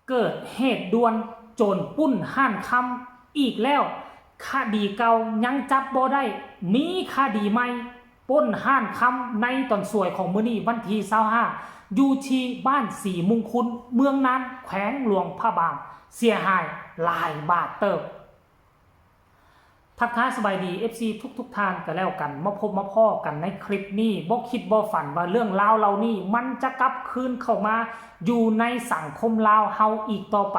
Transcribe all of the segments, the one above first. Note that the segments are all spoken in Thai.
เกิดเหตุด่วนโจรปุ้นห้านคำอีกแล้วคดีเก่ายังจับบ่ได้มีคดีใหม่ป้นห้านคำในตอนสวยของมื้อนี้วันที่25อยู่ที่บ้านสีมุงคุณเมืองนั้นแขวงหลวงพระบางเสียหายหลายบาทเติบทักทายสบายดี FC ทุกท่านกันแล้วกันมาพบมาพ่อกันในคลิปนี้บ่คิดบ่ฝันว่าเรื่องราวเหล่านี้มันจะกลับคืนเข้ามาอยู่ในสังคมลาวเฮาอีกต่อไป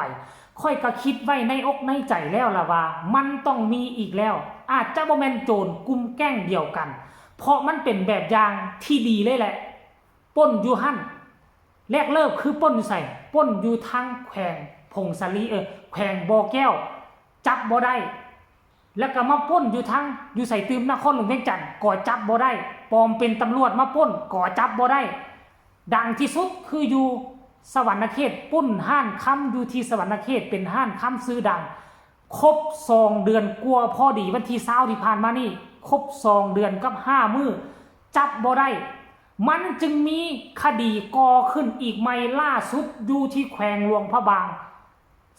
ค่อยก็คิดไว้ในอกในใจแล้วล่ะว่ามันต้องมีอีกแล้วอาจจะบ่แม่นโจรกลุ่มแก๊งเดียวกันเพราะมันเป็นแบบอย่างที่ดีเลยแหละป้นอยู่หั่นแรกเริ่มคือป้นอยู่ใส่ป้นอยู่ทางแขวงพงศาลีแขวงบ่อแก้วจับบ่ได้แล้วก็มาป้นอยู่ทางอยู่ใส่ตืมนครหลวงเวียงจันทน์ก่อจับบ่ได้ปลอมเป็นตำรวจมาป้นก่อจับบ่ได้ดังที่สุดคืออยู่สวรรณเขตปุ้นห้านคำอยู่ที่สวรรณเขตเป็นห้านคำซื้อดังครบ2 เดือนกว่าพอดีวันที่20ที่ผ่านมานี่ครบ2 เดือนกับ5 มื้อจับบ่ได้มันจึงมีคดีก่อขึ้นอีกใหม่ล่าสุดอยู่ที่แขวงหลวงพระบาง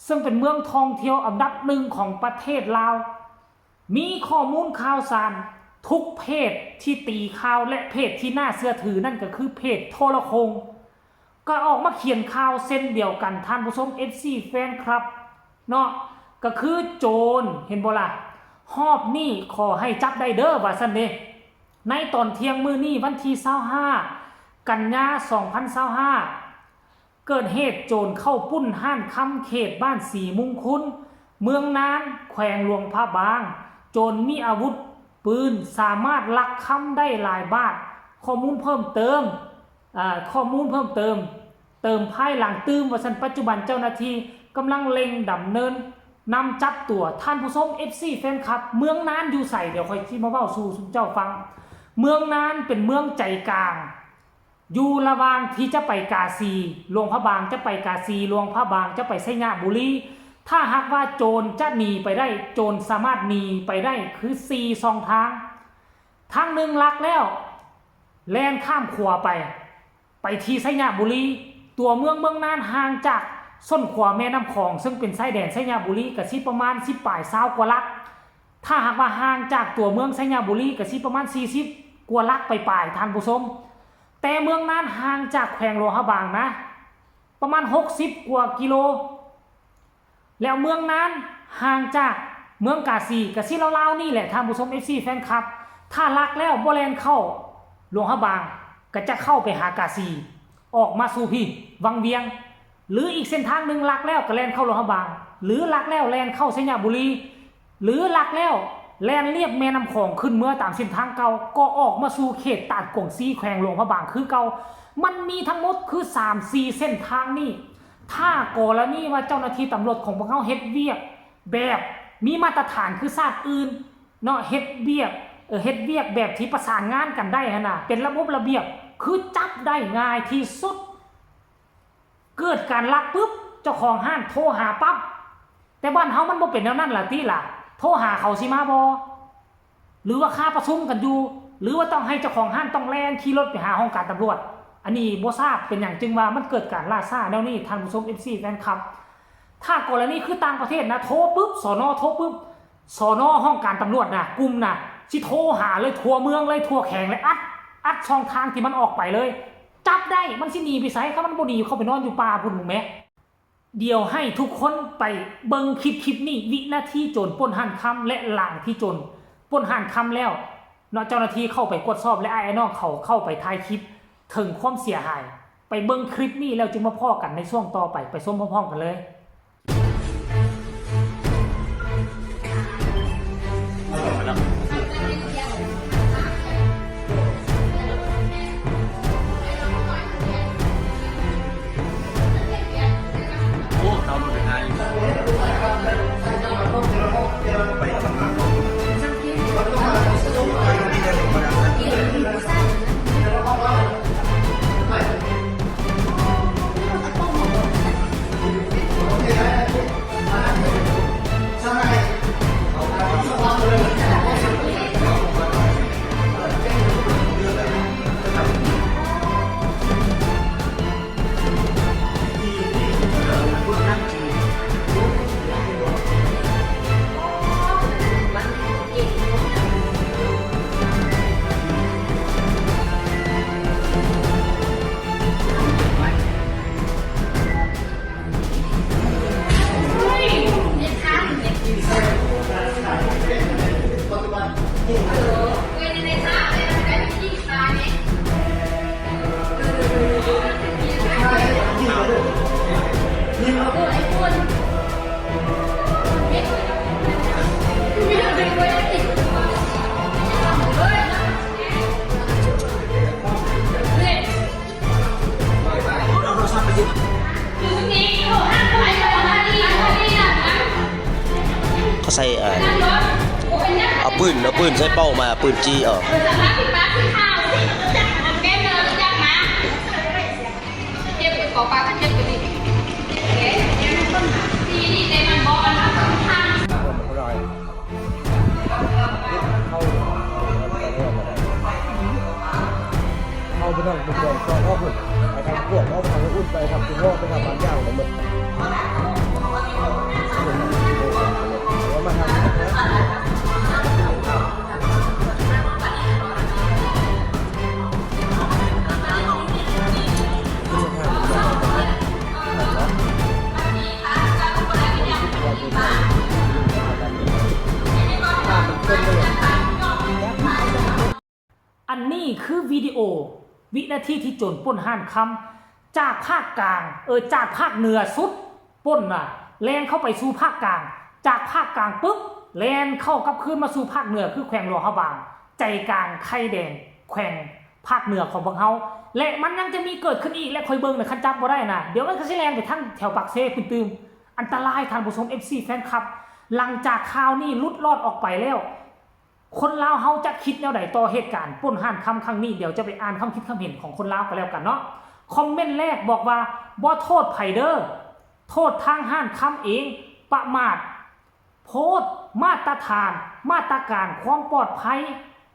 ซึ่งเป็นเมืองท่องเที่ยวอันดับ1ของประเทศลาวมีข้อมูลข่าวสารทุกเพจที่ตีข่าวและเพจที่น่าเชื่อถือนั่นก็คือเพจโทรโคงก็ออกมาเขียนข่าวเส้นเดียวกันท่านผู้ชม FC แฟนครับเนาะก็คือโจรเห็นบ่ล่ะหอบนี่ขอให้จับได้เด้อว่าซั่นเด้ในตอนเที่ยงมื้อนี้วันที่25กันยายน2025เกิดเหตุโจรเข้าปุ้นห้านคำเขตบ้านสีมุงคุณเมืองนานแขวงหลวงพระบางโจรมีอาวุธปืนสามารถลักคำได้หลายบาทข้อมูลเพิ่มเติมภายหลังตื้มว่าสันปัจจุบันเจ้าหน้าที่กำลังเล็งดำเนินนำจับตัวท่านผู้ชม FC แฟนคลับเมืองนานอยู่ใส่เดี๋ยวค่อยที่มาเว้าสู่เจ้าฟังเมืองนานเป็นเมืองใจกลางอยู่ระหว่างที่จะไปกาซีหลวงพระบางจะไปกาซีหลวงพระบางจะไปไสยบุรีถ้าหากว่าโจรจะหนีไปได้โจรสามารถหนีไปได้คือ4 ช่องทางหนึ่งลักแล้วแล่นข้ามขัวไปที่ไสยบุรีตัวเมืองนานห่างจากส้นขวาแม่น้ำคองซึ่งเป็นชายแดนไสยบุรีก็สิประมาณ10ปลาย20กว่าลักถ้าหากว่าห่างจากตัวเมืองไสยบุรีก็สิประมาณ40กว่าลักไปปลายท่านผู้ชมแต่เมืองนานห่างจากแขวงหลวงพระบางนะประมาณ60กว่ากิโลแล้วเมืองนั้นห่างจากเมืองกาซีกะซีลาวๆนี่แหละท่านผู้ชม FC แฟนคลับถ้าลักแล้วบ่แล่นเข้าหลวงพระบางก็จะเข้าไปหากาซีออกมาสู่พี่วังเวียงหรืออีกเส้นทางนึงลักแล้วก็แล่นเข้าหลวงพระบางหรือลักแล้วแล่นเข้าไสยบุรีหรือลักแล้วแล่นเรียบแม่น้ำคองขึ้นเมื่อตามเส้นทางเก่าก็ออกมาสู่เขตตาดกงซีแขวงหลวงพระบางคือเก่ามันมีทั้งหมดคือ 3-4 เส้นทางนี่ถ้ากรณีว่าเจ้าหน้าที่ตำรวจของพวกเขาเฮ็ดเวียกแบบมีมาตรฐานคือชาติอื่นเนาะเฮ็ดเวียกแบบที่ประสานงานกันได้หั่นน่ะเป็นระบบระเบียบคือจับได้ง่ายที่สุดเกิดการลักปุ๊บเจ้าของห้างโทรหาปั๊บแต่บ้านเฮามันบ่เป็นแนวนั้นล่ะติล่ะโทรหาเขาสิมาบ่หรือว่าค่าประชุมกันอยู่หรือว่าต้องให้เจ้าของห้างต้องแล่นขี่รถไปหาห้องการตำรวจอันนี้บ่ทราบเป็นอย่างจึงว่ามันเกิดการล่าช้าแนวนี้ท่านผู้ชม FC แฟนคลับถ้ากรณีคือต่างประเทศนะโทรปุ๊บสนโทรปุ๊บสนห้องการตำรวจน่ะกลุ่มน่ะสิโทรหาเลยทั่วเมืองเลยทั่วแขวงเลยอัดช่องทางที่มันออกไปเลยจับได้มันสิหนีไปไสเขามันบ่หนีเข้าไปนอนอยู่ป่าพุ่นหมู่แม่เดี๋ยวให้ทุกคนไปเบิ่งคลิปนี้วินาทีโจรปล้นห้านค่ำและหลังที่โจรปล้นห้านค่ำแล้วเนาะเจ้าหน้าที่เข้าไปกดสอบและไอ้น้องเขาเข้าไปถ่ายคลิปถึงความเสียหายไปเบิ่งคลิปนี้แล้วจึงมาพ้อกันในช่วงต่อไปชมพร้อมๆกันเลย ใส่เอาปืนใส่เป้ามาปืนจี้เอาไปทำบุญแดงก็เอาไปทำพวกเอาไปทำอุ่นไปทำคุณพ่อไปทำบางอย่างเลยหมดแล้วมาทำอันนี้คือวิดีโอวินาทีที่โจรปล้นห้านคำจากภาคกลางจากภาคเหนือสุดปล้นน่ะแลนเข้าไปสู่ภาคกลางจากภาคกลางปุ๊บแลนเข้ากับคืนมาสู่ภาคเหนือคือแขวงหลวงพระบางใจกลางไข่แดงแขวงภาคเหนือของพวกเฮาและมันยังจะมีเกิดขึ้นอีกและคอยเบิ่งนะคันจับบ่ได้นะเดี๋ยวมันก็สิแลนไปทั้งแถวปากเซ่คุณตืมอันตรายท่านผู้ชม FC แฟนคลับหลังจากข่าวนี้ลุดรอดออกไปแล้วคนลาวเฮาจะคิดแนวใดต่อเหตุการณ์ปล้นห้านคำครั้งนี้เดี๋ยวจะไปอ่านความคิดความเห็นของคนลาวกันแล้วกันเนาะคอมเมนต์แรกบอกว่าบ่โทษไผเด้อโทษทางห้านคำเองประมาทโพสต์มาตรฐานมาตรการความปลอดภัย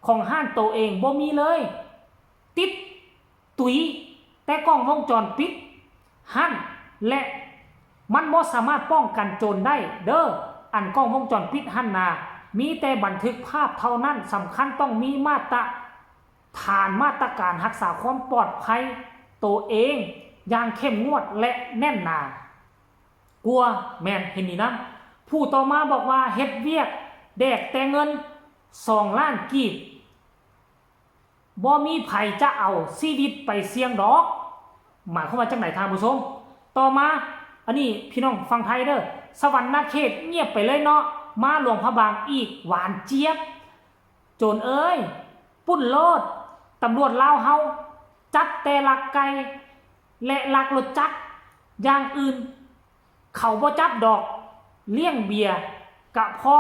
ของห้านตัวเองบ่มีเลยติดตุยแต่กล้องวงจรปิดห้านและมันบ่สามารถป้องกันโจรได้เด้ออันกล้องวงจรปิดห้านนามีแต่บันทึกภาพเท่านั้นสำคัญต้องมีมาตรฐานมาตรการรักษาความปลอดภัยตัวเองอย่างเข้มงวดและแน่นหนากลัวแมนเห็นนี่นะผู้ต่อมาบอกว่าเฮ็ดเวียกแดกแต่เงิน2 ล้านกีบบ่มีไผจะเอาชีวิตไปเสี่ยงดอกหมายความว่าจังไหนท่านผู้ชมต่อมาอันนี้พี่น้องฟังไทยเด้อสวรรค์นาเขตเงียบไปเลยเนาะมาหลวงพระบางอีกหวานเจี๊ยบโจรเอ้ยปุ้นโลดตำรวจลาวเฮาจับแต่ลักไก่และลักรถจักรอย่างอื่นเขาบ่จับดอกเลี้ยงเบียร์กะพอ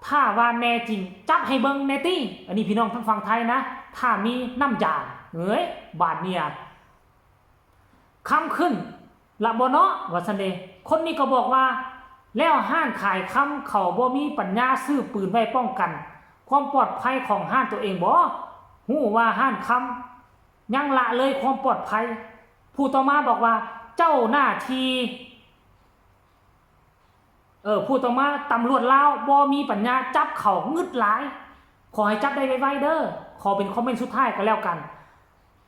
ถ้าว่าแน่จริงจับให้เบิ่งแน่ตี้อันนี้พี่น้องทั้งฝั่งไทยนะถ้ามีน้ำยาเอ้ยบาดเนี่ยคำขึ้นละบ่เนาะว่าซั่นเด้คนนี้ก็บอกว่าแล้วห้านขายคำเขาบ่มีปัญญาซื้อปืนไว้ป้องกันความปลอดภัยของห้านตัวเองบ่ฮู้ว่าห้านคำยังละเลยความปลอดภัยผู้ต่อมาบอกว่าเจ้าหน้าที่ผู้ต่อมาตำรวจลาวบ่มีปัญญาจับเขางึดหลายขอให้จับได้ไวๆเด้อขอเป็นคอมเมนต์สุดท้ายก็แล้วกัน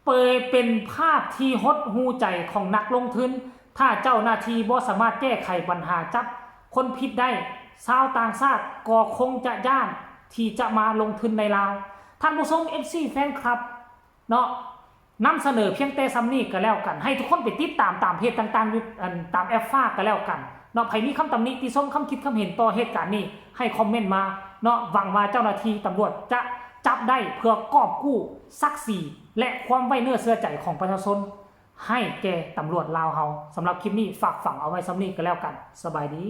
เปิดเป็นภาพที่หดหูใจของนักลงทุนถ้าเจ้าหน้าที่บ่สามารถแก้ไขปัญหาจับคนผิดได้ชาวต่างชาติก็คงจะย่านที่จะมาลงทุนในลาวท่านผู้ชม FC แฟนคลับเนาะนำเสนอเพียงแต่ซ้ำนี้ก็แล้วกันให้ทุกคนไปติดตามเพจต่างๆตามแอปฟ้าก็แล้วกันเนาะใครมีคำตำหนิติชมคำคิดคำเห็นต่อเหตุการณ์นี้ให้คอมเมนต์มาเนาะหวังว่าเจ้าหน้าที่ตำรวจจะจับได้เพื่อกอบกู้ศักดิ์ศรีและความไว้เนื้อเชื่อใจของประชาชนให้แก่ตำรวจลาวเฮาสำหรับคลิปนี้ฝากฝังเอาไว้ซ้ำนี้ก็แล้วกันสบายดี